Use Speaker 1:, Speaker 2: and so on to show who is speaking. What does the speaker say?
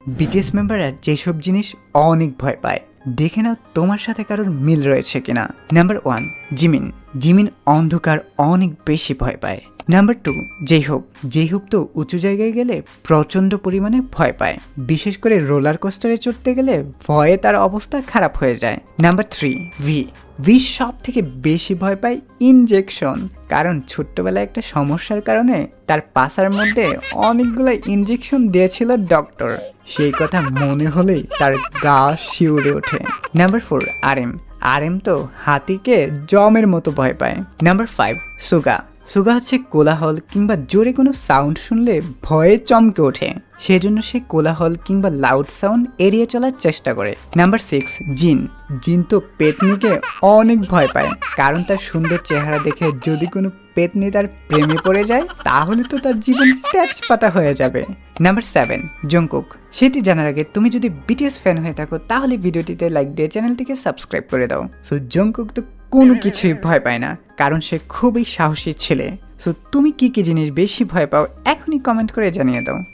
Speaker 1: BTS মেম্বাররা যেসব জিনিস অনেক ভয় পায়, দেখে নাও তোমার সাথে কারোর মিল রয়েছে কিনা। Number 1, Jimin. জিমিন অন্ধকার অনেক বেশি ভয় পায়। নাম্বার 2, জেহুক তো উঁচু জায়গায় গেলে প্রচণ্ড পরিমাণে ভয় পায়, বিশেষ করে রোলার কোস্টারে চড়তে গেলে ভয়ে তার অবস্থা খারাপ হয়ে যায়। নাম্বার 3, ভি সব থেকে বেশি ভয় পায় ইনজেকশন, কারণ ছোট্টবেলায় একটা সমস্যার কারণে তার পাছার মধ্যে অনেকগুলো ইনজেকশন দিয়েছিল ডক্টর, সেই কথা মনে হলেই তার গা শিউরে ওঠে। নাম্বার 4, আরএম তো হাতিকে জমের মতো ভয় পায়। নাম্বার 5, সুগা হচ্ছে কোলাহল কিংবা জোরে কোনো সাউন্ড শুনলে ভয়ে চমকে ওঠে, সেজন্য সে কোলাহল কিংবা লাউড সাউন্ড এড়িয়ে চলার চেষ্টা করে। নাম্বার 6, জিন তো পেতনিকে অনেক ভয় পায়, কারণ তার সুন্দর চেহারা দেখে যদি কোনো পেতনি তার প্রেমে পড়ে যায় তাহলে তো তার জীবন তেজপাতা হয়ে যাবে। Number 7, Jungkook. সেটি জানার আগে তুমি যদি বিটিএস ফ্যান হয়ে থাকো তাহলে ভিডিওটিতে লাইক দিয়ে চ্যানেলটিকে সাবস্ক্রাইব করে দাও। সো জংকুক তো কোনো কিছুই ভয় পায় না, কারণ সে খুবই সাহসী ছেলে। সো তুমি কি কি জিনিস বেশি ভয় পাও এখনই কমেন্ট করে জানিয়ে দাও।